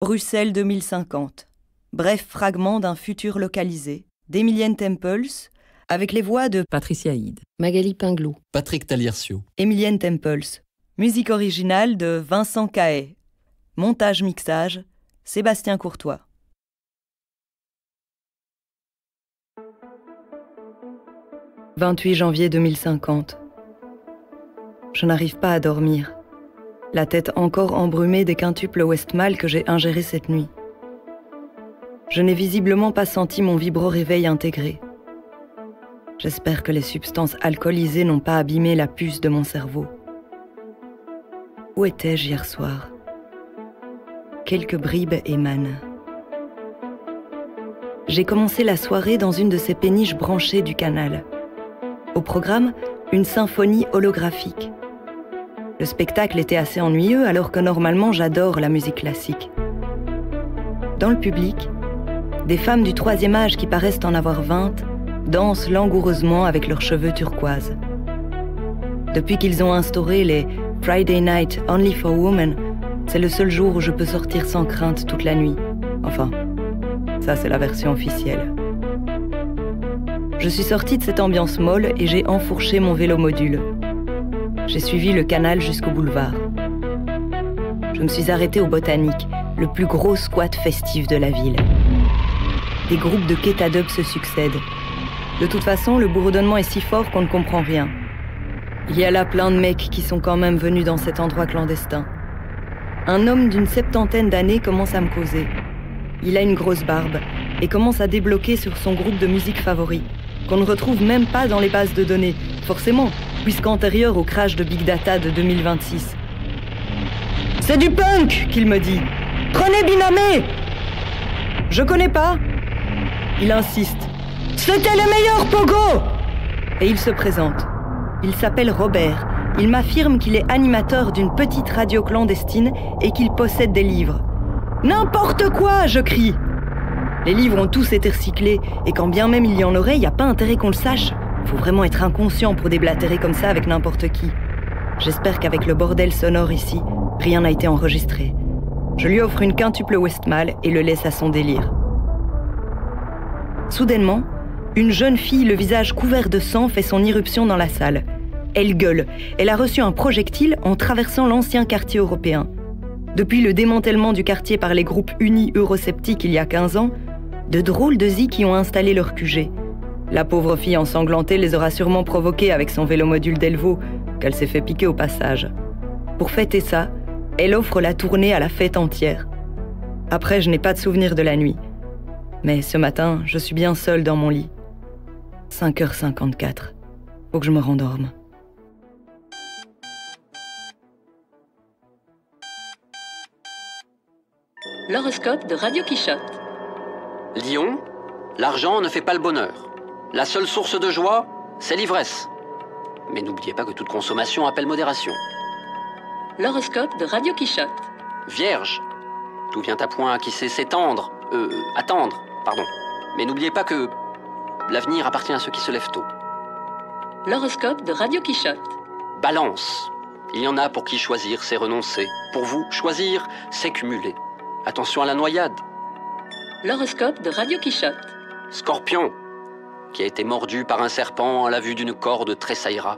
Bruxelles 2050. Bref fragment d'un futur localisé, d'Emilienne Tempels, avec les voix de Patricia Hyde, Magali Pinglot, Patrick Taliercio. Emilienne Tempels. Musique originale de Vincent Cahet. Montage-mixage, Sébastien Courtois. « 28 janvier 2050. Je n'arrive pas à dormir. La tête encore embrumée des quintuples Westmalle que j'ai ingérés cette nuit. Je n'ai visiblement pas senti mon vibro-réveil intégré. J'espère que les substances alcoolisées n'ont pas abîmé la puce de mon cerveau. Où étais-je hier soir ? Quelques bribes émanent. J'ai commencé la soirée dans une de ces péniches branchées du canal. Au programme, une symphonie holographique. Le spectacle était assez ennuyeux alors que normalement j'adore la musique classique. Dans le public, des femmes du 3e âge qui paraissent en avoir 20 dansent langoureusement avec leurs cheveux turquoise. Depuis qu'ils ont instauré les Friday Night Only for Women, c'est le seul jour où je peux sortir sans crainte toute la nuit. Enfin, ça c'est la version officielle. Je suis sortie de cette ambiance molle et j'ai enfourché mon vélo-module. J'ai suivi le canal jusqu'au boulevard. Je me suis arrêtée au Botanique, le plus gros squat festif de la ville. Des groupes de Ketadub se succèdent. De toute façon, le bourdonnement est si fort qu'on ne comprend rien. Il y a là plein de mecs qui sont quand même venus dans cet endroit clandestin. Un homme d'une 70aine d'années commence à me causer. Il a une grosse barbe et commence à débloquer sur son groupe de musique favori, qu'on ne retrouve même pas dans les bases de données, forcément, puisqu'antérieur au crash de Big Data de 2026. « C'est du punk !» qu'il me dit. « Prenez Binamé !» Je connais pas. Il insiste. « C'était les meilleurs pogos !» Et il se présente. Il s'appelle Robert. Il m'affirme qu'il est animateur d'une petite radio clandestine et qu'il possède des livres. « N'importe quoi !» je crie. Les livres ont tous été recyclés, et quand bien même il y en aurait, il n'y a pas intérêt qu'on le sache. Faut vraiment être inconscient pour déblatérer comme ça avec n'importe qui. J'espère qu'avec le bordel sonore ici, rien n'a été enregistré. Je lui offre une quintuple Westmalle et le laisse à son délire. Soudainement, une jeune fille, le visage couvert de sang, fait son irruption dans la salle. Elle gueule. Elle a reçu un projectile en traversant l'ancien quartier européen. Depuis le démantèlement du quartier par les groupes unis eurosceptiques il y a 15 ans, de drôles de zik y ont installé leur QG. La pauvre fille ensanglantée les aura sûrement provoqués avec son vélomodule Delvaux, qu'elle s'est fait piquer au passage. Pour fêter ça, elle offre la tournée à la fête entière. Après, je n'ai pas de souvenir de la nuit. Mais ce matin, je suis bien seule dans mon lit. 5h54. Faut que je me rendorme. L'horoscope de Radio Quichotte. Lion, l'argent ne fait pas le bonheur. La seule source de joie, c'est l'ivresse. Mais n'oubliez pas que toute consommation appelle modération. L'horoscope de Radio Quichotte. Vierge, tout vient à point qui sait s'étendre, attendre, pardon. Mais n'oubliez pas que l'avenir appartient à ceux qui se lèvent tôt. L'horoscope de Radio Quichotte. Balance, il y en a pour qui choisir, c'est renoncer. Pour vous, choisir, c'est cumuler. Attention à la noyade. L'horoscope de Radio Quichotte. Scorpion, qui a été mordu par un serpent à la vue d'une corde tressaillera.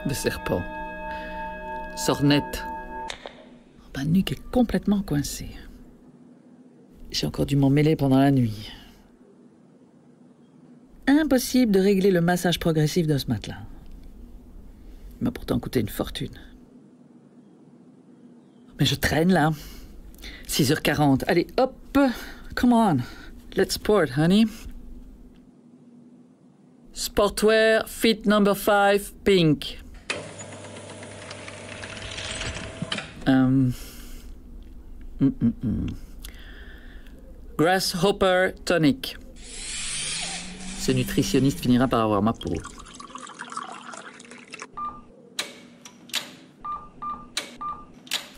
de serpent. Sornette. Ma nuque est complètement coincée. J'ai encore dû m'en mêler pendant la nuit. Impossible de régler le massage progressif de ce matelas. Il m'a pourtant coûté une fortune. Mais je traîne là. 6h40. Allez, hop. Come on. Let's sport, honey. Sportwear, fit number 5, pink. Grasshopper tonic. Ce nutritionniste finira par avoir ma peau.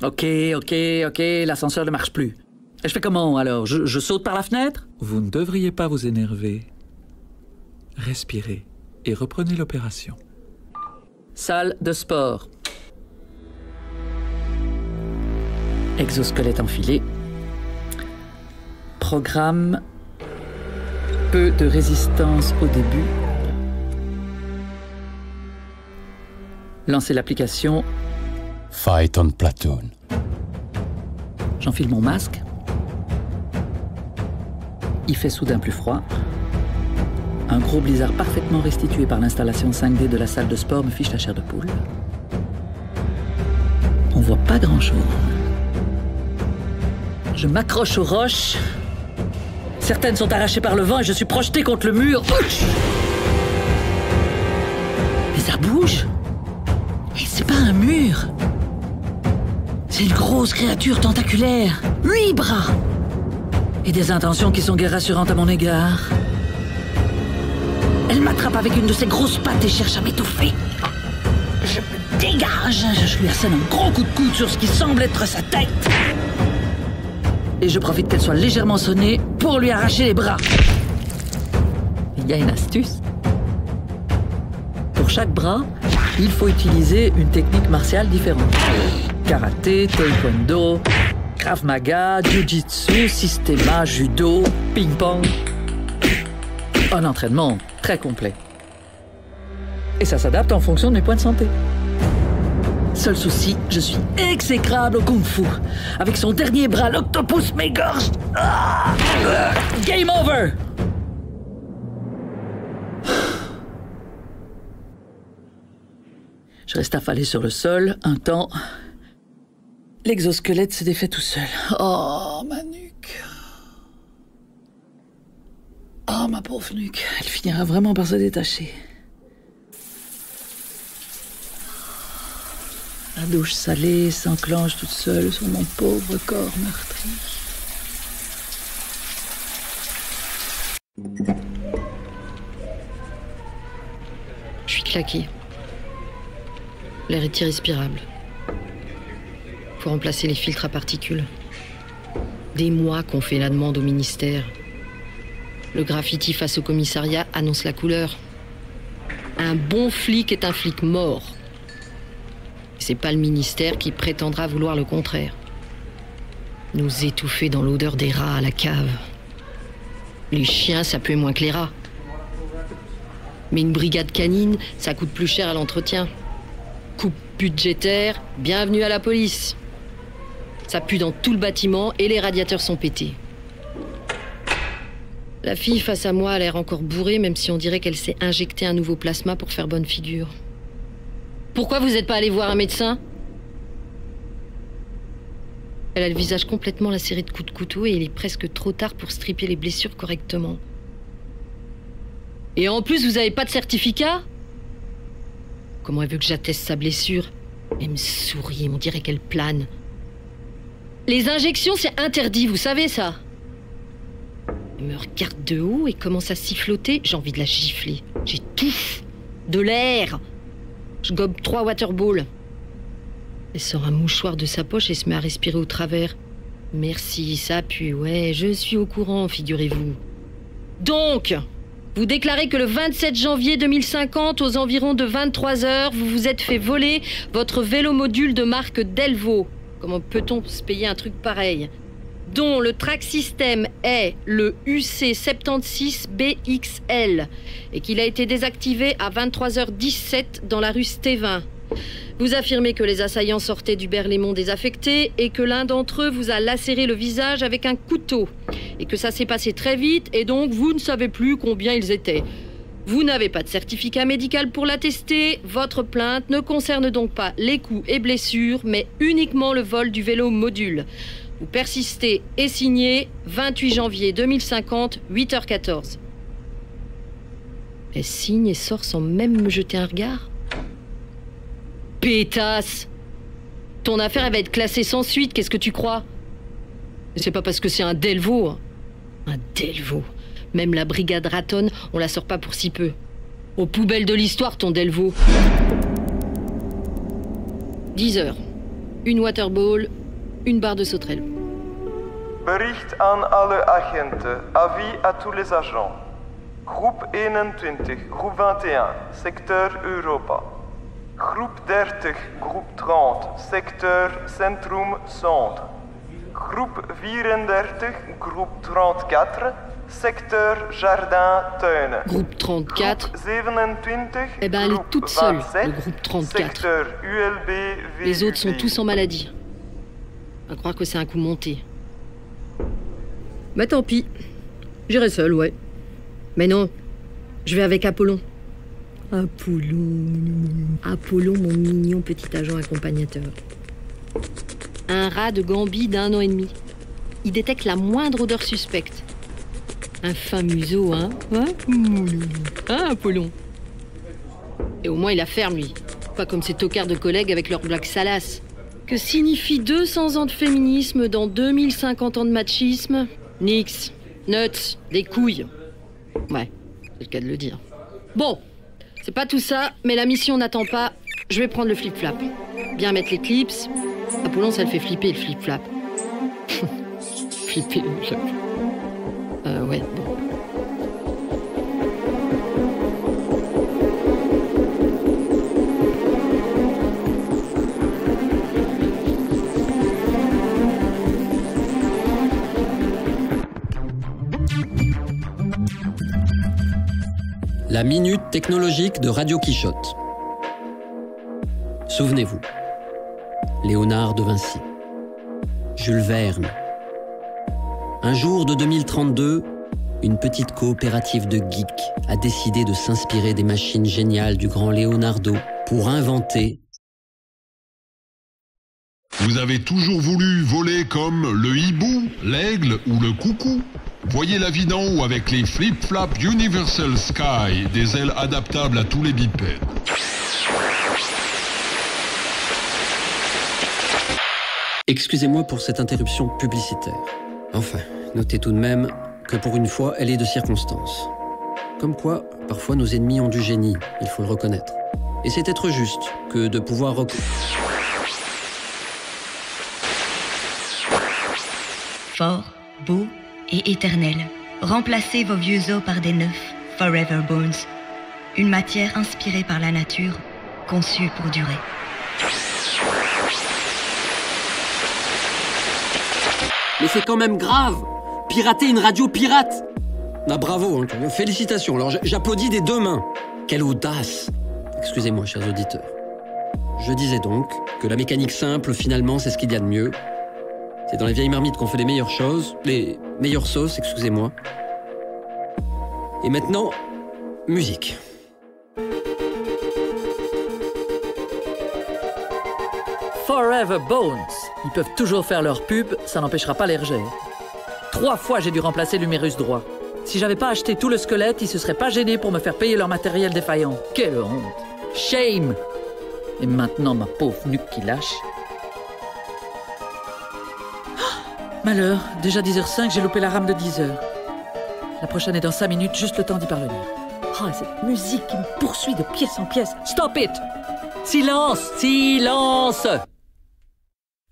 Ok, l'ascenseur ne marche plus. Je fais comment alors? Je saute par la fenêtre? Vous ne devriez pas vous énerver. Respirez et reprenez l'opération. Salle de sport. Exosquelette enfilé. Programme. Peu de résistance au début. Lancez l'application. Fight on platoon. J'enfile mon masque. Il fait soudain plus froid. Un gros blizzard parfaitement restitué par l'installation 5D de la salle de sport me fiche la chair de poule. On voit pas grand-chose. Je m'accroche aux roches. Certaines sont arrachées par le vent et je suis projeté contre le mur. Ouch! Mais ça bouge. Et c'est pas un mur. C'est une grosse créature tentaculaire. 8 bras. Et des intentions qui sont guère rassurantes à mon égard. Elle m'attrape avec une de ses grosses pattes et cherche à m'étouffer. Je me dégage. Je lui assène un gros coup de coude sur ce qui semble être sa tête. Et je profite qu'elle soit légèrement sonnée pour lui arracher les bras. Il y a une astuce. Pour chaque bras, il faut utiliser une technique martiale différente. Karaté, taekwondo, krav maga, jiu-jitsu, systema, judo, ping-pong. Un entraînement très complet. Et ça s'adapte en fonction de mes points de santé. Seul souci, je suis exécrable au kung-fu. Avec son dernier bras, l'octopus m'égorge. Game over! Je reste affalé sur le sol, un temps. L'exosquelette se défait tout seul. Oh, ma nuque. Oh, ma pauvre nuque. Elle finira vraiment par se détacher. La douche salée s'enclenche toute seule sur mon pauvre corps meurtri. Je suis claquée. L'air est irrespirable. Faut remplacer les filtres à particules. Des mois qu'on fait la demande au ministère. Le graffiti face au commissariat annonce la couleur. Un bon flic est un flic mort. C'est pas le ministère qui prétendra vouloir le contraire. Nous étouffer dans l'odeur des rats à la cave. Les chiens, ça pue moins que les rats. Mais une brigade canine, ça coûte plus cher à l'entretien. Coupe budgétaire, bienvenue à la police. Ça pue dans tout le bâtiment et les radiateurs sont pétés. La fille face à moi a l'air encore bourrée, même si on dirait qu'elle s'est injecté un nouveau plasma pour faire bonne figure. Pourquoi vous n'êtes pas allé voir un médecin? Elle a le visage complètement lacéré de coups de couteau et il est presque trop tard pour stripper les blessures correctement. Et en plus, vous n'avez pas de certificat? Comment elle veut que j'atteste sa blessure? Elle me sourit, on dirait qu'elle plane. Les injections, c'est interdit, vous savez ça? Elle me regarde de haut et commence à siffloter. J'ai envie de la gifler. J'étouffe. De l'air. Je gobe 3 waterballs. Elle sort un mouchoir de sa poche et se met à respirer au travers. Merci, ça pue, ouais, je suis au courant, figurez-vous. Donc, vous déclarez que le 27 janvier 2050, aux environs de 23h, vous vous êtes fait voler votre vélo-module de marque Delvaux. Comment peut-on se payer un truc pareil? Dont le track system est le UC76BXL et qu'il a été désactivé à 23h17 dans la rue Stévin. Vous affirmez que les assaillants sortaient du Berlaymont désaffecté et que l'un d'entre eux vous a lacéré le visage avec un couteau et que ça s'est passé très vite et donc vous ne savez plus combien ils étaient. Vous n'avez pas de certificat médical pour l'attester. Votre plainte ne concerne donc pas les coups et blessures, mais uniquement le vol du vélo module. Vous persistez et signez 28 janvier 2050, 8h14. Elle signe et sort sans même me jeter un regard. Pétasse! Ton affaire, elle va être classée sans suite, qu'est-ce que tu crois? C'est pas parce que c'est un Delvaux. Hein. Un Delvaux. Même la brigade ratonne, on la sort pas pour si peu. Aux poubelles de l'histoire, ton Delvaux. 10h. Une waterball, une barre de sauterelle. Bericht aan alle agenten, avis à tous les agents. Groep 21, groep 21, secteur Europa. Groep 30, groep 30, secteur Centrum Centre. Groep 34, groep 34, secteur jardin-tuinen. Groupe 34. Groep 27, Eh ben, elle est groep toute seule, 27, le groupe 34. secteur ULB, Les autres sont tous en maladie. À croire que c'est un coup monté. Bah tant pis. J'irai seul, ouais. Mais non, je vais avec Apollon. Apollon, mon mignon petit agent accompagnateur. Un rat de Gambie d'1 an et demi. Il détecte la moindre odeur suspecte. Un fin museau, hein? Hein, Apollon? Et au moins il a ferme, lui. Pas comme ces tocards de collègues avec leurs blagues salaces. Que signifie 200 ans de féminisme dans 2050 ans de machisme? Nix, nuts, des couilles. Ouais, c'est le cas de le dire. Bon, c'est pas tout ça, mais la mission n'attend pas. Je vais prendre le flip-flap. Bien mettre les clips. Apollon, ça le fait flipper, le flip-flap. Flipper le flip-flap. Ouais, bon. La minute technologique de Radio Quichotte. Souvenez-vous, Léonard de Vinci, Jules Verne. Un jour de 2032, une petite coopérative de geeks a décidé de s'inspirer des machines géniales du grand Leonardo pour inventer... Vous avez toujours voulu voler comme le hibou, l'aigle ou le coucou? Voyez la vie d'en haut avec les Flip-Flap Universal Sky, des ailes adaptables à tous les bipèdes. Excusez-moi pour cette interruption publicitaire. Enfin, notez tout de même que pour une fois, elle est de circonstance. Comme quoi, parfois nos ennemis ont du génie, il faut le reconnaître. Et c'est être juste que de pouvoir Fort, beau et éternel. Remplacez vos vieux os par des neufs, Forever Bones. Une matière inspirée par la nature, conçue pour durer. Mais c'est quand même grave! Pirater une radio pirate! Ah, bravo, hein. Félicitations. Alors j'applaudis des deux mains. Quelle audace! Excusez-moi, chers auditeurs. Je disais donc que la mécanique simple, finalement, c'est ce qu'il y a de mieux. C'est dans les vieilles marmites qu'on fait les meilleures choses, les meilleures sauces, excusez-moi. Et maintenant, musique. Forever Bones. Ils peuvent toujours faire leur pub, ça n'empêchera pas les rejets. 3 fois j'ai dû remplacer l'humérus droit. Si j'avais pas acheté tout le squelette, ils se seraient pas gênés pour me faire payer leur matériel défaillant. Quelle honte! Shame! Et maintenant, ma pauvre nuque qui lâche. Malheur, déjà 10h05, j'ai loupé la rame de 10h. La prochaine est dans 5 minutes, juste le temps d'y parvenir. Ah, oh, cette musique qui me poursuit de pièce en pièce. Stop it! Silence! Silence!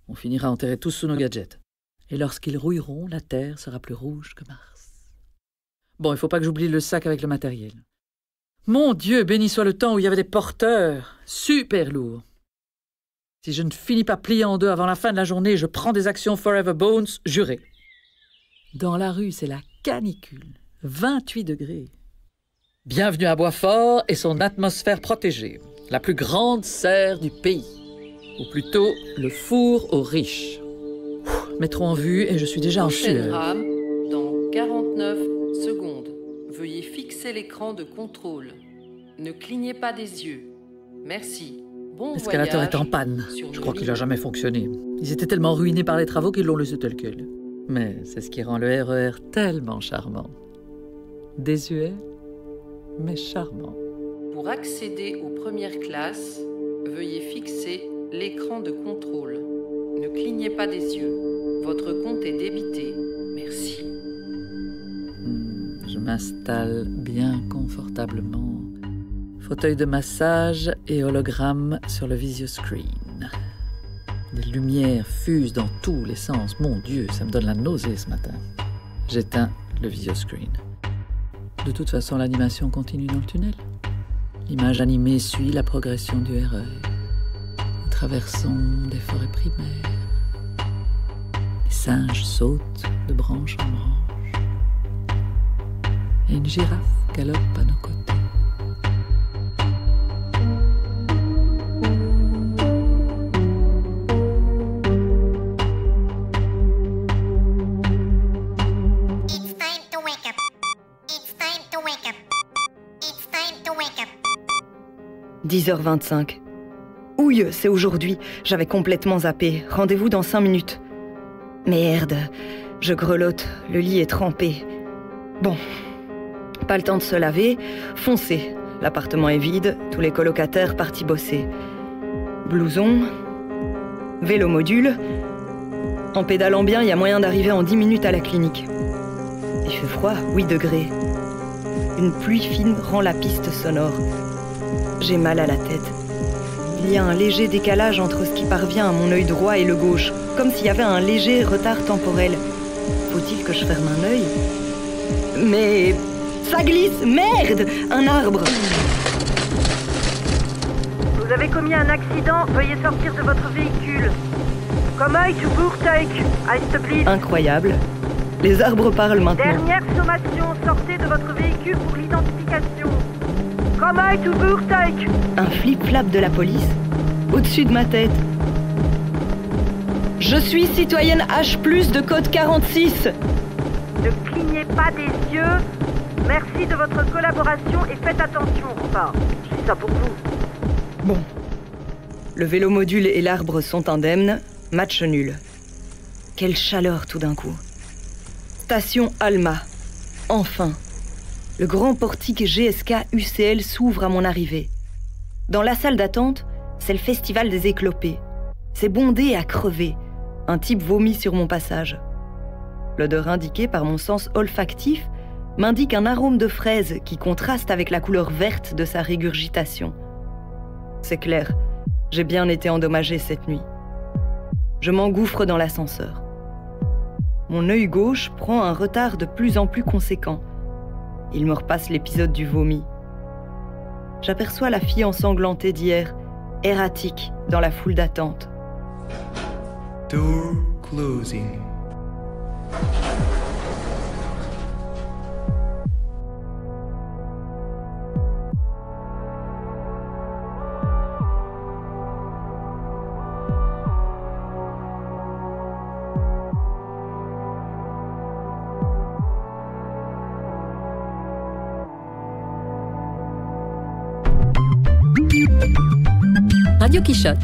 On finira enterrés tous sous nos gadgets. Et lorsqu'ils rouilleront, la Terre sera plus rouge que Mars. Bon, il faut pas que j'oublie le sac avec le matériel. Mon Dieu, béni soit le temps où il y avait des porteurs. Super lourds. Si je ne finis pas plié en deux avant la fin de la journée, je prends des actions Forever Bones, juré. Dans la rue, c'est la canicule. 28 degrés. Bienvenue à Boisfort et son atmosphère protégée. La plus grande serre du pays. Ou plutôt, le four aux riches. Métro en vue et je suis déjà en sueur. Rame dans 49 secondes. Veuillez fixer l'écran de contrôle. Ne clignez pas des yeux. Merci. Bon l'escalator est en panne. Je crois qu'il n'a jamais fonctionné. Ils étaient tellement ruinés par les travaux qu'ils l'ont laissé tel quel. Mais c'est ce qui rend le RER tellement charmant. Désuet, mais charmant. Pour accéder aux premières classes, veuillez fixer l'écran de contrôle. Ne clignez pas des yeux. Votre compte est débité. Merci. Je m'installe bien confortablement. Fauteuil de massage et hologramme sur le visioscreen. Des lumières fusent dans tous les sens. Mon Dieu, ça me donne la nausée ce matin. J'éteins le visioscreen. De toute façon, l'animation continue dans le tunnel. L'image animée suit la progression du RER. Nous traversons des forêts primaires, des singes sautent de branche en branche. Et une girafe galope à nos côtés. It's time to wake up. It's time to wake up. It's time to wake up. 10h25. Ouille, c'est aujourd'hui. J'avais complètement zappé. Rendez-vous dans 5 minutes. Merde, je grelotte, le lit est trempé. Bon, pas le temps de se laver, foncez. L'appartement est vide, tous les colocataires partis bosser. Blouson, vélo module. En pédalant bien, il y a moyen d'arriver en 10 minutes à la clinique. Il fait froid, 8 degrés. Une pluie fine rend la piste sonore. J'ai mal à la tête. Il y a un léger décalage entre ce qui parvient à mon œil droit et le gauche, comme s'il y avait un léger retard temporel. Faut-il que je ferme un œil? Mais... ça glisse! Merde! Un arbre! Vous avez commis un accident, veuillez sortir de votre véhicule. Comme œil to Bourteuk, Ice please. Incroyable. Les arbres parlent maintenant. Dernière sommation, sortez de votre véhicule pour l'identification. Comme œil to Bourteuk. Un flip-flap de la police au-dessus de ma tête. Je suis citoyenne H+, de code 46. Ne clignez pas des yeux. Merci de votre collaboration et faites attention, Rosa. Je dis ça pour vous. Bon. Le vélo module et l'arbre sont indemnes. Match nul. Quelle chaleur tout d'un coup. Station Alma. Enfin. Le grand portique GSK UCL s'ouvre à mon arrivée. Dans la salle d'attente, c'est le festival des éclopés. C'est bondé à crever. Un type vomit sur mon passage. L'odeur indiquée par mon sens olfactif m'indique un arôme de fraise qui contraste avec la couleur verte de sa régurgitation. C'est clair, j'ai bien été endommagée cette nuit. Je m'engouffre dans l'ascenseur. Mon œil gauche prend un retard de plus en plus conséquent. Il me repasse l'épisode du vomi. J'aperçois la fille ensanglantée d'hier, erratique, dans la foule d'attente. Door closing. Radio Quichotte.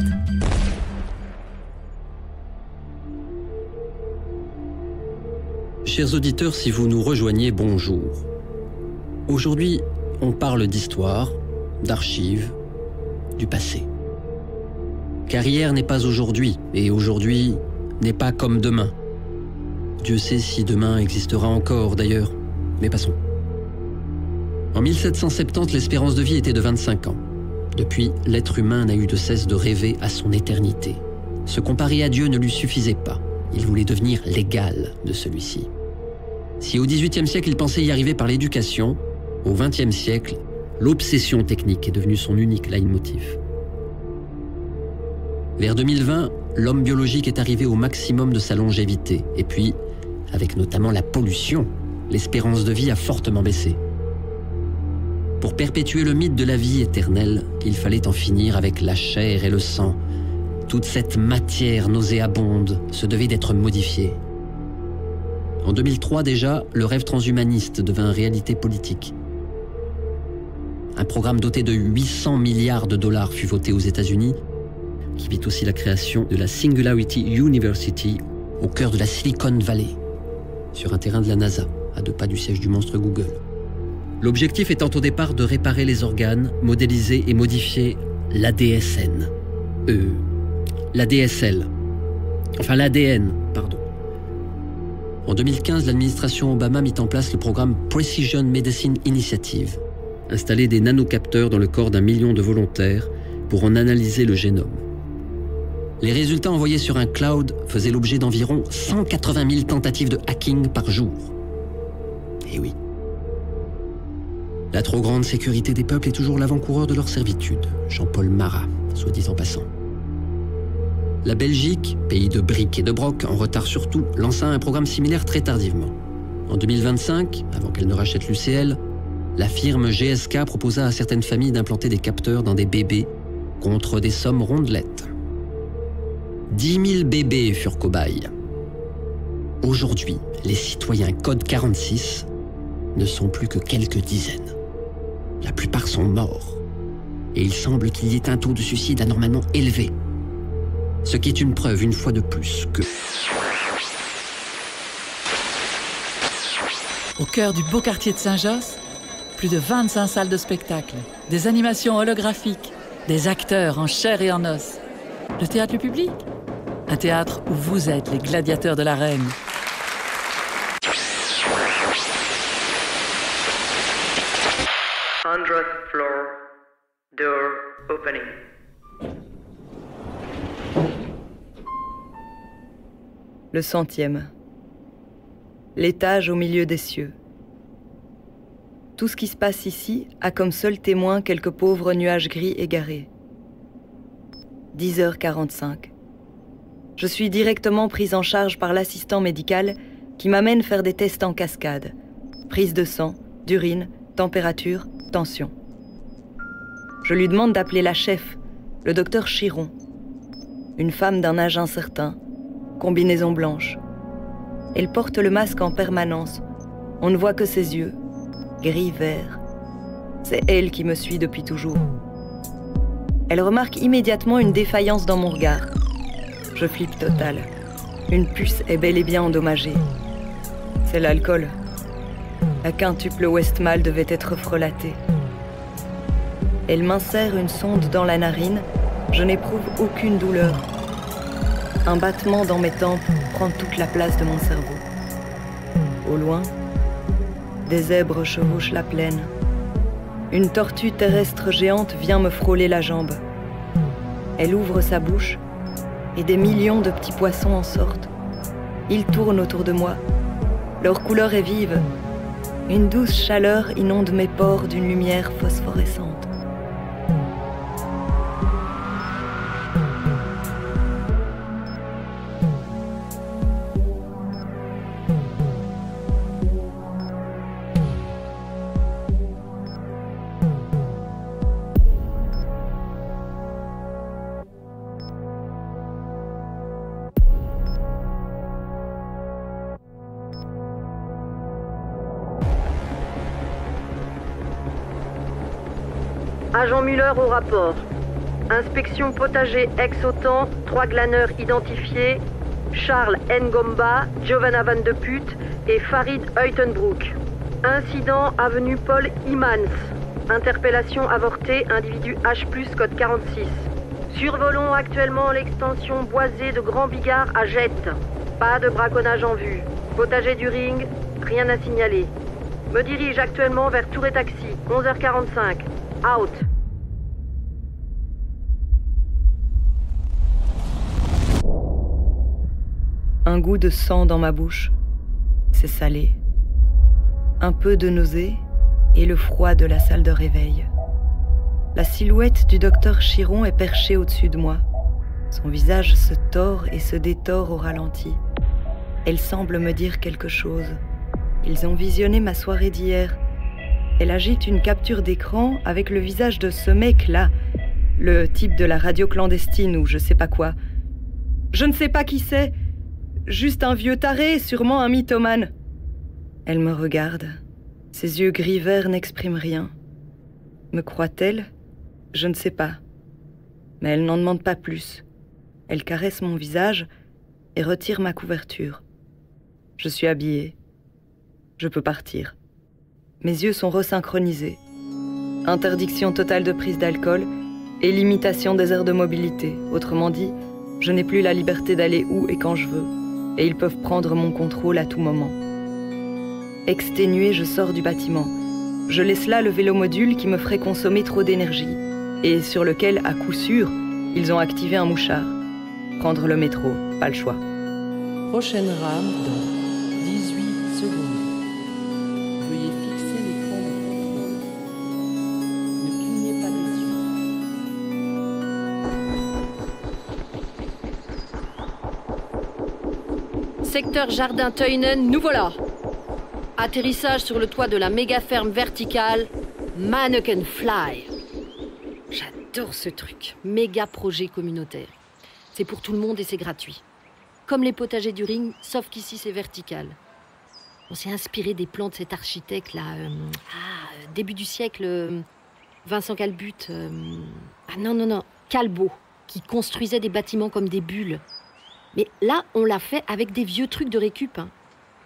Chers auditeurs, si vous nous rejoignez, bonjour. Aujourd'hui, on parle d'histoire, d'archives, du passé. Car hier n'est pas aujourd'hui, et aujourd'hui n'est pas comme demain. Dieu sait si demain existera encore, d'ailleurs. Mais passons. En 1770, l'espérance de vie était de 25 ans. Depuis, l'être humain n'a eu de cesse de rêver à son éternité. Se comparer à Dieu ne lui suffisait pas. Il voulait devenir l'égal de celui-ci. Si au XVIIIe siècle, il pensait y arriver par l'éducation, au XXe siècle, l'obsession technique est devenue son unique leitmotiv. Vers 2020, l'homme biologique est arrivé au maximum de sa longévité. Et puis, avec notamment la pollution, l'espérance de vie a fortement baissé. Pour perpétuer le mythe de la vie éternelle, il fallait en finir avec la chair et le sang. Toute cette matière nauséabonde se devait d'être modifiée. En 2003 déjà, le rêve transhumaniste devint réalité politique. Un programme doté de 800 milliards de dollars fut voté aux États-Unis, qui vit aussi la création de la Singularity University au cœur de la Silicon Valley, sur un terrain de la NASA, à 2 pas du siège du monstre Google. L'objectif étant au départ de réparer les organes, modéliser et modifier l'ADSN. L'ADSL. Enfin l'ADN, pardon. En 2015, l'administration Obama mit en place le programme Precision Medicine Initiative, installer des nanocapteurs dans le corps d'1 million de volontaires pour en analyser le génome. Les résultats envoyés sur un cloud faisaient l'objet d'environ 180 000 tentatives de hacking par jour. Et oui. La trop grande sécurité des peuples est toujours l'avant-coureur de leur servitude. Jean-Paul Marat, soit dit en passant. La Belgique, pays de briques et de broc, en retard sur tout, lança un programme similaire très tardivement. En 2025, avant qu'elle ne rachète l'UCL, la firme GSK proposa à certaines familles d'implanter des capteurs dans des bébés contre des sommes rondelettes. 10 000 bébés furent cobayes. Aujourd'hui, les citoyens code 46 ne sont plus que quelques dizaines. La plupart sont morts. Et il semble qu'il y ait un taux de suicide anormalement élevé. Ce qui est une preuve, une fois de plus, que... Au cœur du beau quartier de Saint-Josse, plus de 25 salles de spectacle, des animations holographiques, des acteurs en chair et en os. Le théâtre du public, un théâtre où vous êtes les gladiateurs de l'arène. Floor, door opening. Le 100e. L'étage au milieu des cieux. Tout ce qui se passe ici a comme seul témoin quelques pauvres nuages gris égarés. 10h45. Je suis directement prise en charge par l'assistant médical qui m'amène faire des tests en cascade. Prise de sang, d'urine, température, tension. Je lui demande d'appeler la chef, le docteur Chiron. Une femme d'un âge incertain, combinaison blanche. Elle porte le masque en permanence. On ne voit que ses yeux, gris-vert. C'est elle qui me suit depuis toujours. Elle remarque immédiatement une défaillance dans mon regard. Je flippe total. Une puce est bel et bien endommagée. C'est l'alcool. La quintuple Westmalle devait être frelatée. Elle m'insère une sonde dans la narine. Je n'éprouve aucune douleur. Un battement dans mes tempes prend toute la place de mon cerveau. Au loin, des zèbres chevauchent la plaine. Une tortue terrestre géante vient me frôler la jambe. Elle ouvre sa bouche et des millions de petits poissons en sortent. Ils tournent autour de moi. Leur couleur est vive. Une douce chaleur inonde mes pores d'une lumière phosphorescente. Agent Muller au rapport. Inspection potager ex-OTAN, 3 glaneurs identifiés, Charles Ngomba, Giovanna Van de Put et Farid Uytenbroek. Incident avenue Paul Imans. Interpellation avortée, individu H+, code 46. Survolons actuellement l'extension boisée de Grand Bigard à Jette. Pas de braconnage en vue. Potager du Ring, rien à signaler. Me dirige actuellement vers Tour et Taxi, 11h45. Out. Un goût de sang dans ma bouche. C'est salé. Un peu de nausée et le froid de la salle de réveil. La silhouette du docteur Chiron est perchée au-dessus de moi. Son visage se tord et se détord au ralenti. Elle semble me dire quelque chose. Ils ont visionné ma soirée d'hier. Elle agite une capture d'écran avec le visage de ce mec-là, le type de la radio clandestine ou je sais pas quoi. Je ne sais pas qui c'est. Juste un vieux taré, sûrement un mythomane. Elle me regarde. Ses yeux gris-vert n'expriment rien. Me croit-elle? Je ne sais pas. Mais elle n'en demande pas plus. Elle caresse mon visage et retire ma couverture. Je suis habillée. Je peux partir. Mes yeux sont resynchronisés. Interdiction totale de prise d'alcool et limitation des aires de mobilité. Autrement dit, je n'ai plus la liberté d'aller où et quand je veux. Et ils peuvent prendre mon contrôle à tout moment. Exténuée, je sors du bâtiment. Je laisse là le vélomodule qui me ferait consommer trop d'énergie et sur lequel, à coup sûr, ils ont activé un mouchard. Prendre le métro, pas le choix. Prochaine rame dans 18 secondes. Veuillez fixer l'écran de contrôle. Ne clignez pas les yeux. secteur Jardin Teunen, nous voilà. Atterrissage sur le toit de la méga ferme verticale Mannequin Fly. J'adore ce truc. Méga projet communautaire. C'est pour tout le monde et c'est gratuit. Comme les potagers du Ring, sauf qu'ici c'est vertical. On s'est inspiré des plans de cet architecte là. Début du siècle, Vincent Calbut. Calbo, qui construisait des bâtiments comme des bulles. Mais là, on l'a fait avec des vieux trucs de récup. Hein.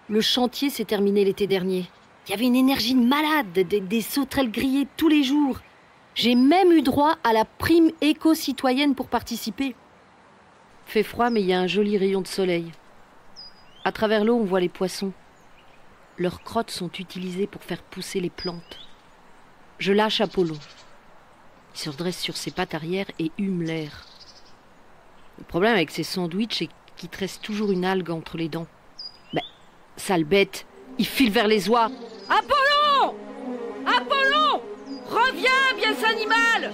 Le chantier s'est terminé l'été dernier. Il y avait une énergie de malade, des sauterelles grillées tous les jours. J'ai même eu droit à la prime éco-citoyenne pour participer. Fait froid, mais il y a un joli rayon de soleil. À travers l'eau, on voit les poissons. Leurs crottes sont utilisées pour faire pousser les plantes. Je lâche Apollo. Il se redresse sur ses pattes arrière et hume l'air. Le problème avec ces sandwichs, c'est qu'il te reste toujours une algue entre les dents. Ben, sale bête, il file vers les oies. Apollon! Apollon! Reviens, bien animal!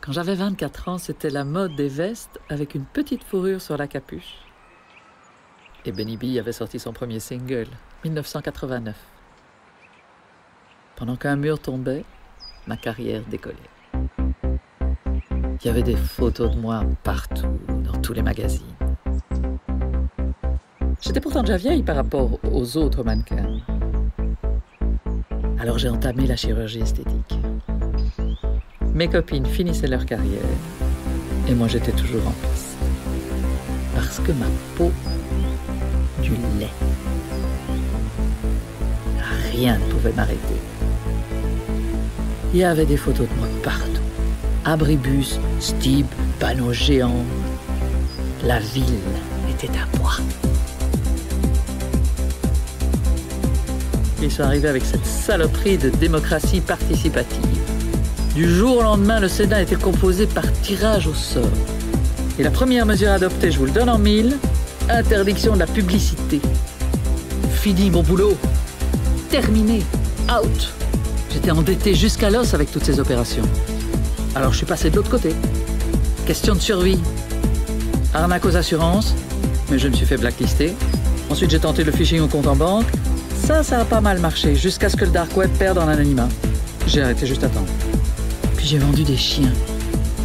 Quand j'avais 24 ans, c'était la mode des vestes avec une petite fourrure sur la capuche. Et Benny B avait sorti son premier single, 1989. Pendant qu'un mur tombait, ma carrière décollait. Il y avait des photos de moi partout, dans tous les magazines. J'étais pourtant déjà vieille par rapport aux autres mannequins. Alors j'ai entamé la chirurgie esthétique. Mes copines finissaient leur carrière et moi j'étais toujours en piste. Parce que ma peau, du lait. Rien ne pouvait m'arrêter. Il y avait des photos de moi partout. Abribus, Stib, panneaux géants. La ville était à moi. Ils sont arrivés avec cette saloperie de démocratie participative. Du jour au lendemain, le Sénat était composé par tirage au sort. Et la première mesure adoptée, je vous le donne en mille, interdiction de la publicité. Fini mon boulot. Terminé. Out. J'étais endetté jusqu'à l'os avec toutes ces opérations. Alors je suis passé de l'autre côté. Question de survie. Arnaque aux assurances, mais je me suis fait blacklister. Ensuite j'ai tenté le phishing au compte en banque. Ça a pas mal marché, jusqu'à ce que le dark web perde en anonymat. J'ai arrêté juste à temps. Puis j'ai vendu des chiens,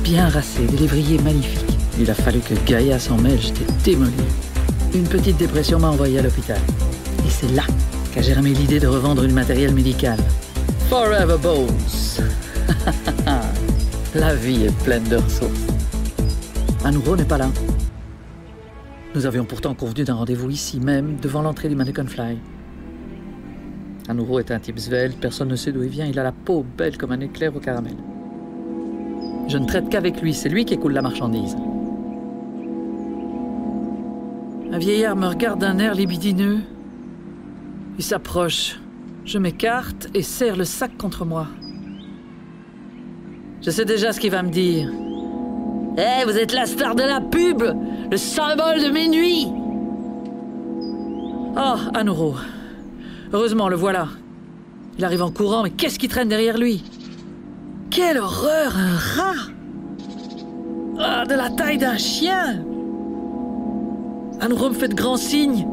bien racés, des lévriers magnifiques. Il a fallu que Gaïa s'en mêle, j'étais démoli. Une petite dépression m'a envoyé à l'hôpital. Et c'est là qu'a germé l'idée de revendre du matériel médical. Forever Bones. La vie est pleine de ressources. Anuro n'est pas là. Nous avions pourtant convenu d'un rendez-vous ici même, devant l'entrée du Mannequin Fly. Anuro est un type svelte, personne ne sait d'où il vient, il a la peau belle comme un éclair au caramel. Je ne traite qu'avec lui, c'est lui qui écoule la marchandise. Un vieillard me regarde d'un air libidineux. Il s'approche. Je m'écarte et serre le sac contre moi. Je sais déjà ce qu'il va me dire. « Hé, vous êtes la star de la pub, le symbole de mes nuits !» Oh, Anuro. Heureusement, le voilà. Il arrive en courant, mais qu'est-ce qui traîne derrière lui? Quelle horreur, un rat! Ah, de la taille d'un chien! Anuro me fait de grands signes.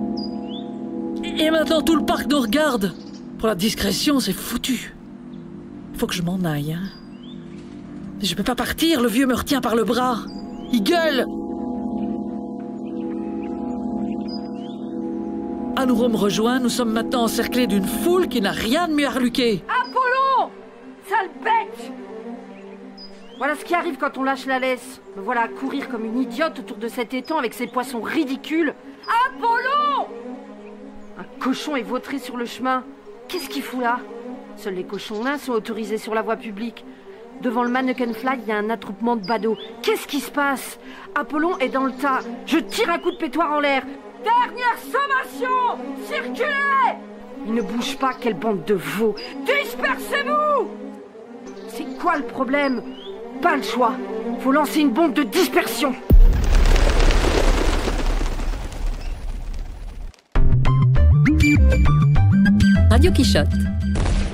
Et maintenant, tout le parc nous regarde. Pour la discrétion, c'est foutu. Il faut que je m'en aille, hein. Mais je peux pas partir, le vieux me retient par le bras. Il gueule! Anuro me rejoint, nous sommes maintenant encerclés d'une foule qui n'a rien de mieux à reluquer. Apollon! Sale bête! Voilà ce qui arrive quand on lâche la laisse. Me voilà à courir comme une idiote autour de cet étang avec ces poissons ridicules. Apollon! Un cochon est vautré sur le chemin. Qu'est-ce qu'il fout là? Seuls les cochons nains sont autorisés sur la voie publique. Devant le Mannequin Fly, il y a un attroupement de badauds. Qu'est-ce qui se passe? Apollon est dans le tas. Je tire un coup de pétoire en l'air. Dernière sommation! Circulez! Il ne bouge pas, quelle bande de veaux! Dispersez-vous! C'est quoi le problème? Pas le choix. Faut lancer une bombe de dispersion. Radio Quichotte.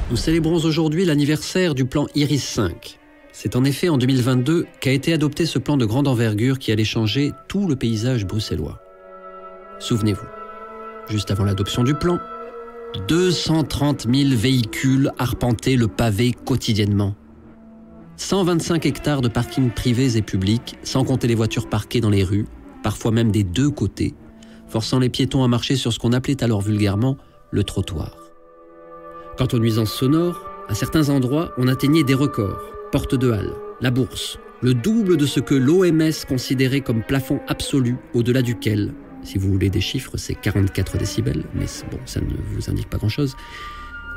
Nous célébrons aujourd'hui l'anniversaire du plan IRIS-5. C'est en effet en 2022 qu'a été adopté ce plan de grande envergure qui allait changer tout le paysage bruxellois. Souvenez-vous, juste avant l'adoption du plan, 230 000 véhicules arpentaient le pavé quotidiennement. 125 hectares de parkings privés et publics, sans compter les voitures parquées dans les rues, parfois même des deux côtés, forçant les piétons à marcher sur ce qu'on appelait alors vulgairement le trottoir. Quant aux nuisances sonores, à certains endroits, on atteignait des records. Porte de Halle, la Bourse, le double de ce que l'OMS considérait comme plafond absolu, au-delà duquel, si vous voulez des chiffres, c'est 44 décibels, mais bon, ça ne vous indique pas grand-chose.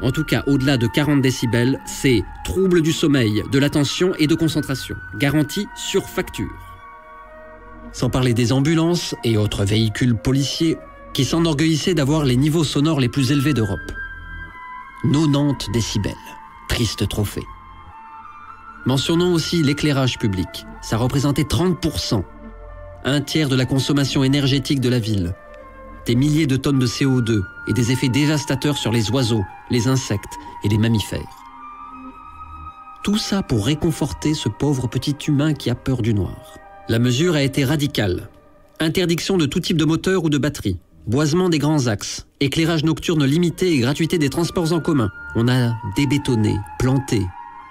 En tout cas, au-delà de 40 décibels, c'est trouble du sommeil, de l'attention et de concentration, garantie sur facture. Sans parler des ambulances et autres véhicules policiers qui s'enorgueillissaient d'avoir les niveaux sonores les plus élevés d'Europe. 90 décibels, triste trophée. Mentionnons aussi l'éclairage public. Ça représentait 30%, un tiers de la consommation énergétique de la ville. Des milliers de tonnes de CO2 et des effets dévastateurs sur les oiseaux, les insectes et les mammifères. Tout ça pour réconforter ce pauvre petit humain qui a peur du noir. La mesure a été radicale. Interdiction de tout type de moteur ou de batterie. Boisement des grands axes. Éclairage nocturne limité et gratuité des transports en commun. On a débétonné, planté.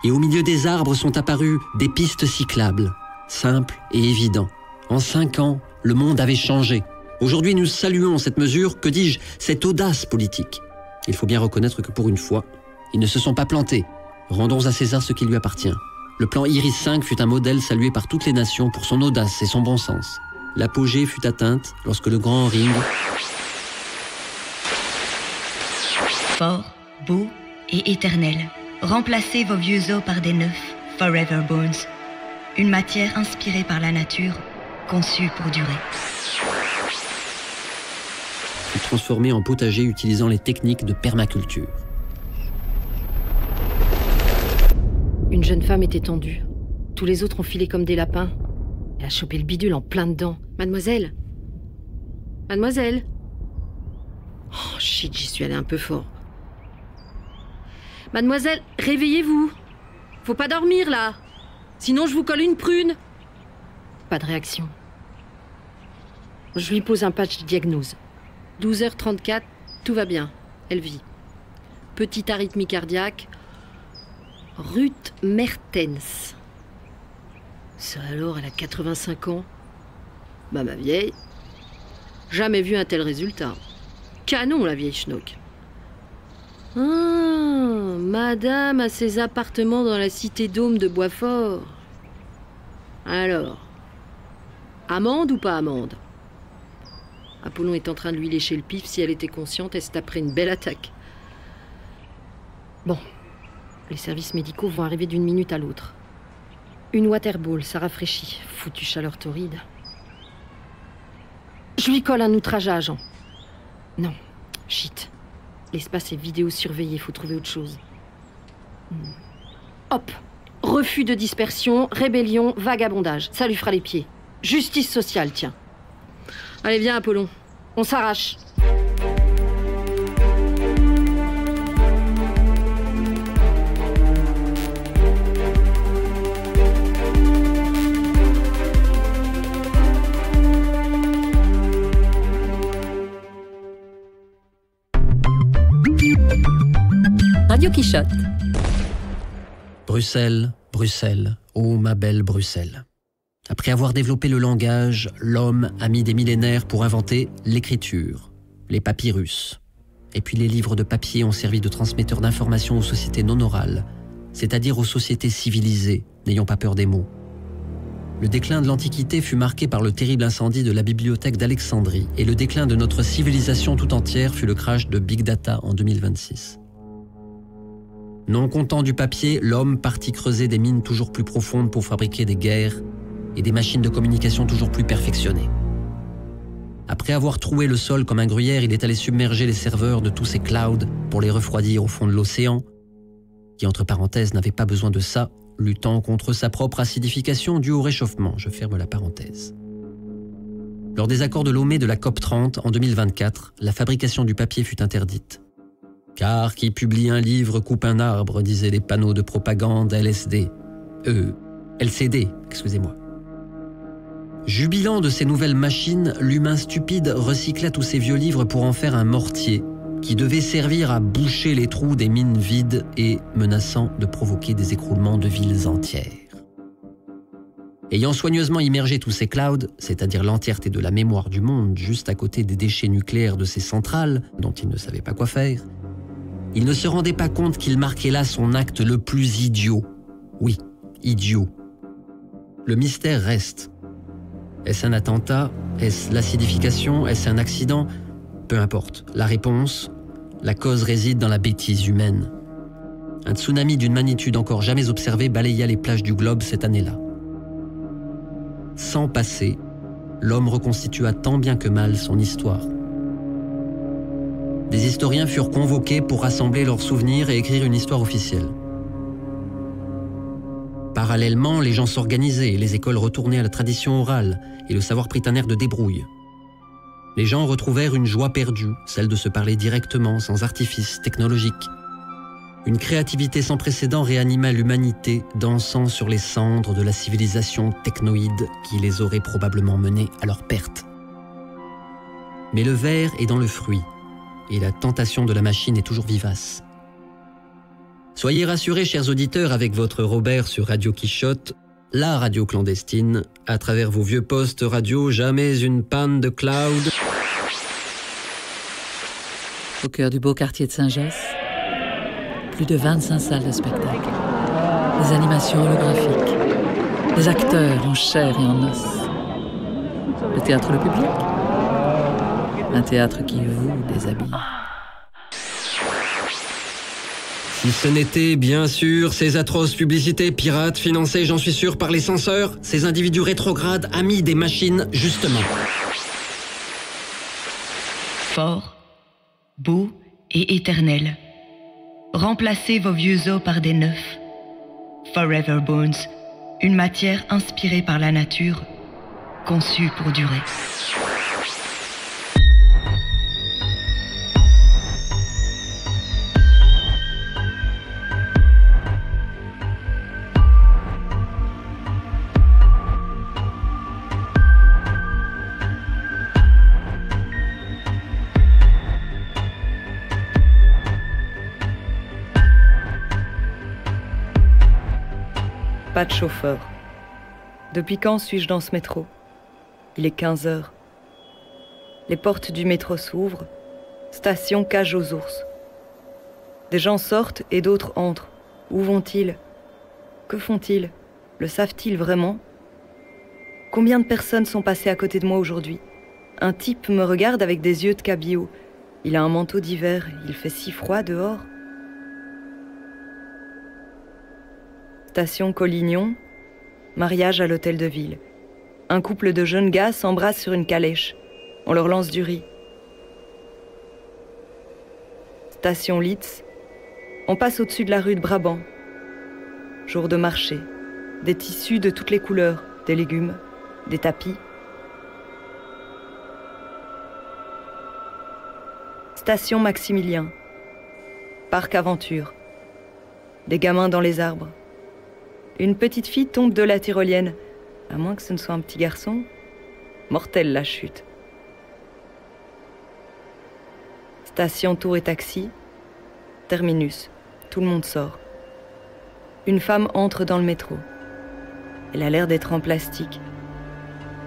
Et au milieu des arbres sont apparues des pistes cyclables. Simples et évidents. En 5 ans, le monde avait changé. Aujourd'hui, nous saluons cette mesure, que dis-je, cette audace politique. Il faut bien reconnaître que pour une fois, ils ne se sont pas plantés. Rendons à César ce qui lui appartient. Le plan IRIS-5 fut un modèle salué par toutes les nations pour son audace et son bon sens. L'apogée fut atteinte lorsque le grand ring... Fort, beau et éternel. Remplacez vos vieux os par des neufs, Forever Bones. Une matière inspirée par la nature, conçue pour durer. Fut transformé en potager utilisant les techniques de permaculture. Une jeune femme est étendue. Tous les autres ont filé comme des lapins. Elle a chopé le bidule en plein dedans. Mademoiselle ? Mademoiselle ? Oh shit, j'y suis allée un peu fort. Mademoiselle, réveillez-vous. Faut pas dormir là. Sinon je vous colle une prune. Pas de réaction. Je lui pose un patch de diagnose. 12h34, tout va bien. Elle vit. Petite arythmie cardiaque. Ruth Mertens. Ça alors, elle a 85 ans. Bah ma vieille. Jamais vu un tel résultat. Canon la vieille schnock. Ah, madame a ses appartements dans la cité Dôme de Boisfort. Alors, amende ou pas amende? Apollon est en train de lui lécher le pif. Si elle était consciente, elle se taperait une belle attaque. Bon, les services médicaux vont arriver d'une minute à l'autre. Une waterball, ça rafraîchit. Foutue chaleur torride. Je lui colle un outrage à agent. Non, shit. L'espace est vidéo-surveillé, faut trouver autre chose. Hop. Refus de dispersion, rébellion, vagabondage. Ça lui fera les pieds. Justice sociale, tiens. Allez, viens, Apollon. On s'arrache. Radio Quichotte. Bruxelles, Bruxelles, ô ma belle Bruxelles. Après avoir développé le langage, l'homme a mis des millénaires pour inventer l'écriture, les papyrus. Et puis les livres de papier ont servi de transmetteurs d'informations aux sociétés non orales, c'est-à-dire aux sociétés civilisées, n'ayant pas peur des mots. Le déclin de l'Antiquité fut marqué par le terrible incendie de la bibliothèque d'Alexandrie, et le déclin de notre civilisation tout entière fut le crash de Big Data en 2026. Non content du papier, l'homme partit creuser des mines toujours plus profondes pour fabriquer des guerres et des machines de communication toujours plus perfectionnées. Après avoir troué le sol comme un gruyère, il est allé submerger les serveurs de tous ces clouds pour les refroidir au fond de l'océan, qui entre parenthèses n'avait pas besoin de ça, luttant contre sa propre acidification due au réchauffement. Je ferme la parenthèse. Lors des accords de Lomé de la COP 30 en 2024, la fabrication du papier fut interdite. Car qui publie un livre coupe un arbre, disaient les panneaux de propagande LCD, excusez-moi. Jubilant de ces nouvelles machines, l'humain stupide recycla tous ces vieux livres pour en faire un mortier qui devait servir à boucher les trous des mines vides et menaçant de provoquer des écroulements de villes entières. Ayant soigneusement immergé tous ces clouds, c'est-à-dire l'entièreté de la mémoire du monde juste à côté des déchets nucléaires de ces centrales, dont il ne savait pas quoi faire, il ne se rendait pas compte qu'il marquait là son acte le plus idiot. Oui, idiot. Le mystère reste. Est-ce un attentat? Est-ce l'acidification? Est-ce un accident? Peu importe. La réponse, la cause réside dans la bêtise humaine. Un tsunami d'une magnitude encore jamais observée balaya les plages du globe cette année-là. Sans passé, l'homme reconstitua tant bien que mal son histoire. Des historiens furent convoqués pour rassembler leurs souvenirs et écrire une histoire officielle. Parallèlement, les gens s'organisaient, les écoles retournaient à la tradition orale et le savoir prit un air de débrouille. Les gens retrouvèrent une joie perdue, celle de se parler directement, sans artifice technologique. Une créativité sans précédent réanima l'humanité, dansant sur les cendres de la civilisation technoïde qui les aurait probablement menés à leur perte. Mais le ver est dans le fruit, et la tentation de la machine est toujours vivace. Soyez rassurés, chers auditeurs, avec votre Robert sur Radio Quichotte, la radio clandestine, à travers vos vieux postes radio, jamais une panne de cloud. Au cœur du beau quartier de Saint-Gess, plus de 25 salles de spectacle, des animations holographiques, des acteurs en chair et en os. Le théâtre le public, un théâtre qui vous déshabille. Si ce n'était, bien sûr, ces atroces publicités pirates financées, j'en suis sûr, par les censeurs, ces individus rétrogrades, amis des machines, justement. Fort, beau et éternel. Remplacez vos vieux os par des neufs. Forever Bones, une matière inspirée par la nature, conçue pour durer. Pas de chauffeur. Depuis quand suis-je dans ce métro? Il est 15 heures. Les portes du métro s'ouvrent. Station cage aux ours. Des gens sortent et d'autres entrent. Où vont-ils? Que font-ils? Le savent-ils vraiment? Combien de personnes sont passées à côté de moi aujourd'hui? Un type me regarde avec des yeux de cabillaud. Il a un manteau d'hiver. Il fait si froid dehors. Station Collignon, mariage à l'hôtel de ville. Un couple de jeunes gars s'embrasse sur une calèche. On leur lance du riz. Station Litz, on passe au-dessus de la rue de Brabant. Jour de marché, des tissus de toutes les couleurs, des légumes, des tapis. Station Maximilien, parc aventure, des gamins dans les arbres. Une petite fille tombe de la tyrolienne, à moins que ce ne soit un petit garçon. Mortelle la chute. Station Tour et Taxi, terminus, tout le monde sort. Une femme entre dans le métro. Elle a l'air d'être en plastique.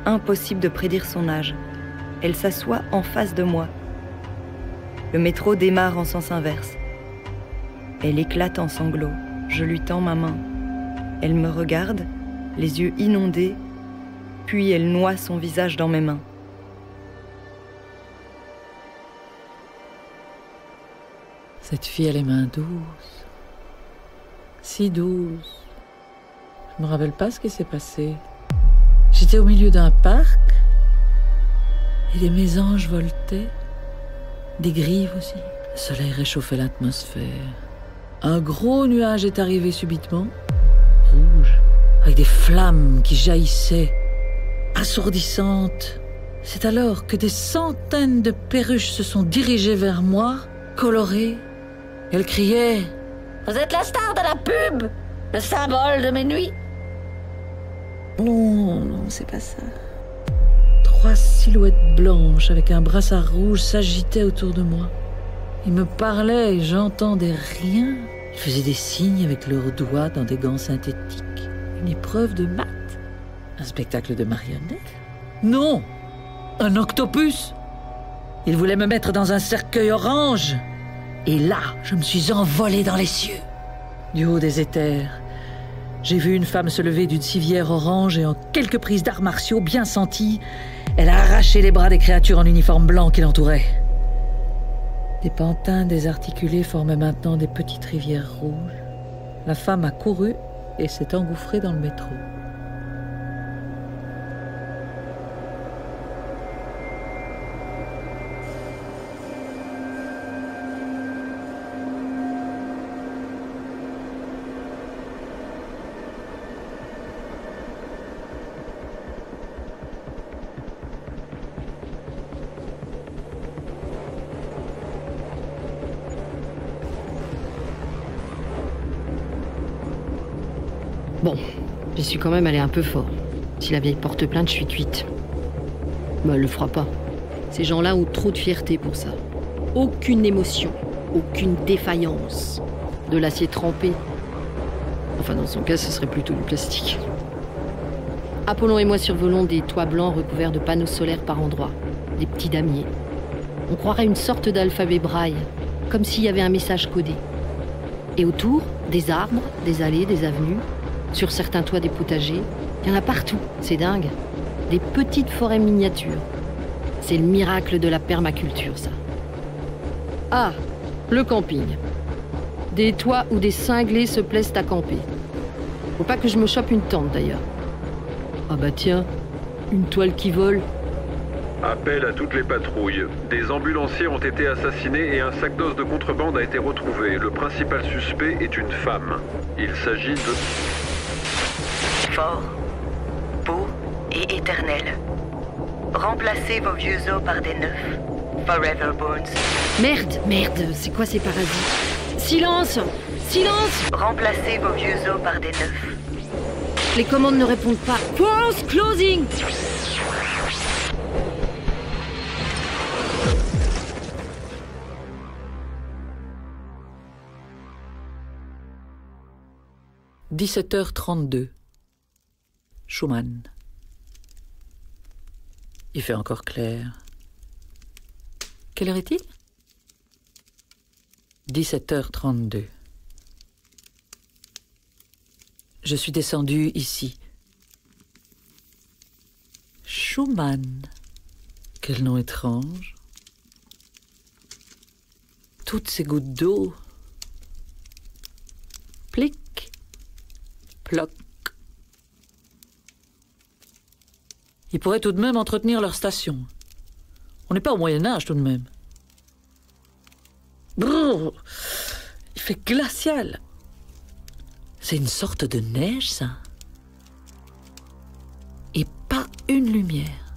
Impossible de prédire son âge. Elle s'assoit en face de moi. Le métro démarre en sens inverse. Elle éclate en sanglots. Je lui tends ma main. Elle me regarde, les yeux inondés, puis elle noie son visage dans mes mains. Cette fille a les mains douces, si douces. Je me rappelle pas ce qui s'est passé. J'étais au milieu d'un parc et des mésanges voltaient, des grives aussi. Le soleil réchauffait l'atmosphère. Un gros nuage est arrivé subitement, rouge, avec des flammes qui jaillissaient, assourdissantes. C'est alors que des centaines de perruches se sont dirigées vers moi, colorées, Elle criait. Vous êtes la star de la pub, le symbole de mes nuits. Non, c'est pas ça. 3 silhouettes blanches avec un brassard rouge s'agitaient autour de moi. Ils me parlaient et j'entendais rien. Ils faisaient des signes avec leurs doigts dans des gants synthétiques. Une épreuve de maths. Un spectacle de marionnettes? Non! Un octopus! Ils voulaient me mettre dans un cercueil orange. Et là, je me suis envolée dans les cieux. Du haut des éthers, j'ai vu une femme se lever d'une civière orange et en quelques prises d'arts martiaux bien senties, elle a arraché les bras des créatures en uniforme blanc qui l'entouraient. Des pantins désarticulés formaient maintenant des petites rivières rouges. La femme a couru et s'est engouffrée dans le métro. Bon, j'y suis quand même allée un peu fort. Si la vieille porte plainte, je suis cuite. Mais elle le fera pas. Ces gens-là ont trop de fierté pour ça. Aucune émotion, aucune défaillance. De l'acier trempé. Enfin, dans son cas, ce serait plutôt du plastique. Apollon et moi survolons des toits blancs recouverts de panneaux solaires par endroits. Des petits damiers. On croirait une sorte d'alphabet braille, comme s'il y avait un message codé. Et autour, des arbres, des allées, des avenues. Sur certains toits des potagers, il y en a partout, c'est dingue. Des petites forêts miniatures. C'est le miracle de la permaculture, ça. Ah, le camping. Des toits où des cinglés se plaisent à camper. Faut pas que je me chope une tente, d'ailleurs. Ah bah tiens, une toile qui vole. Appel à toutes les patrouilles. Des ambulanciers ont été assassinés et un sac d'os de contrebande a été retrouvé. Le principal suspect est une femme. Il s'agit de... Fort, beau et éternel. Remplacez vos vieux os par des neufs. Forever Bones. Merde, c'est quoi ces parasites? Silence! Silence! Remplacez vos vieux os par des neufs. Les commandes ne répondent pas. Force closing! « 17h32. Schumann. Il fait encore clair. Quelle heure est-il? 17h32. Je suis descendu ici. Schumann. Quel nom étrange. Toutes ces gouttes d'eau. Plic, ploc. Ils pourraient tout de même entretenir leur station. On n'est pas au Moyen-Âge tout de même. Brrr, il fait glacial. C'est une sorte de neige, ça. Et pas une lumière.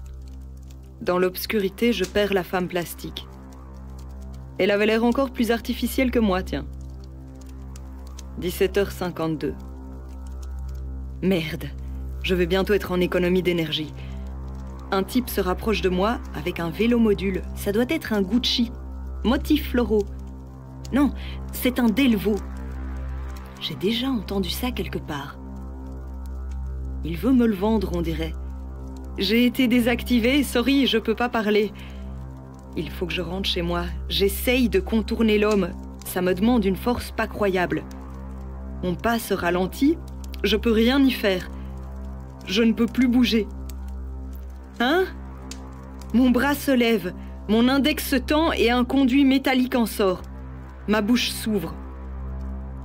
Dans l'obscurité, je perds la femme plastique. Elle avait l'air encore plus artificielle que moi, tiens. 17h52. Merde, je vais bientôt être en économie d'énergie. Un type se rapproche de moi avec un vélo module. Ça doit être un Gucci. Motifs floraux. Non, c'est un Delvaux. J'ai déjà entendu ça quelque part. Il veut me le vendre, on dirait. J'ai été désactivée, sorry, je peux pas parler. Il faut que je rentre chez moi. J'essaye de contourner l'homme. Ça me demande une force pas croyable. On passe ralenti, je peux rien y faire. Je ne peux plus bouger. Hein? Mon bras se lève, mon index tend et un conduit métallique en sort. Ma bouche s'ouvre.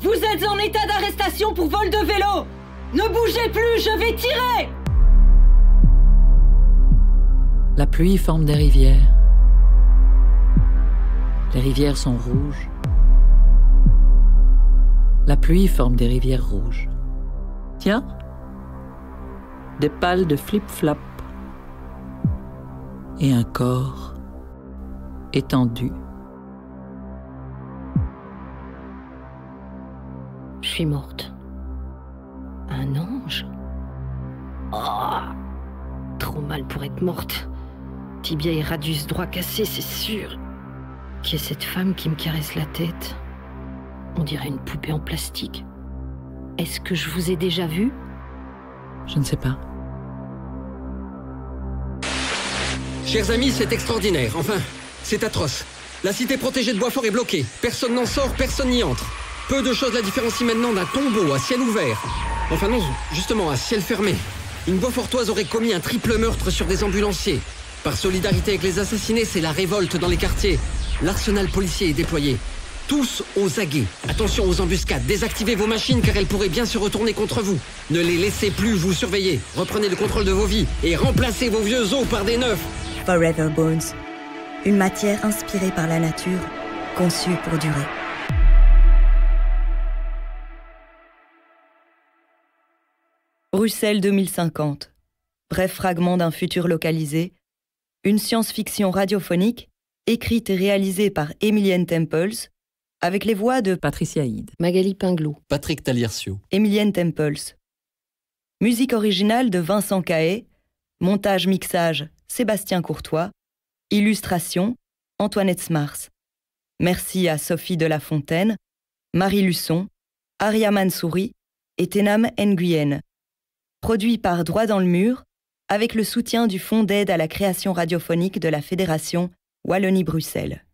Vous êtes en état d'arrestation pour vol de vélo! Ne bougez plus, je vais tirer! La pluie forme des rivières. Les rivières sont rouges. La pluie forme des rivières rouges. Tiens, des pales de flip-flap. Et un corps étendu. suis morte. Un ange? Oh, trop mal pour être morte. Tibia et radius droit cassé, c'est sûr. Qui est cette femme qui me caresse la tête? On dirait une poupée en plastique. Est-ce que je vous ai déjà vu? Je ne sais pas. Chers amis, c'est extraordinaire. Enfin, c'est atroce. La cité protégée de Boisfort est bloquée. Personne n'en sort, personne n'y entre. Peu de choses la différencient maintenant d'un tombeau à ciel ouvert. Enfin non, justement, à ciel fermé. Une Boisfortoise aurait commis un triple meurtre sur des ambulanciers. Par solidarité avec les assassinés, c'est la révolte dans les quartiers. L'arsenal policier est déployé. Tous aux aguets. Attention aux embuscades. Désactivez vos machines car elles pourraient bien se retourner contre vous. Ne les laissez plus vous surveiller. Reprenez le contrôle de vos vies et remplacez vos vieux os par des neufs. Forever Bones. Une matière inspirée par la nature, conçue pour durer. Bruxelles 2050. Bref fragment d'un futur localisé. Une science-fiction radiophonique, écrite et réalisée par Emilienne Tempels, avec les voix de Patricia Hyde, Magali Pinglot, Patrick Taliercio, Emilienne Tempels. Musique originale de Vincent Cahet. Montage-mixage, Sébastien Courtois. Illustration, Antoinette Smars. Merci à Sophie de la Fontaine, Marie Luçon, Aria Mansouri et Tenam Nguyen. Produit par Droit dans le mur, avec le soutien du Fonds d'aide à la création radiophonique de la Fédération Wallonie-Bruxelles.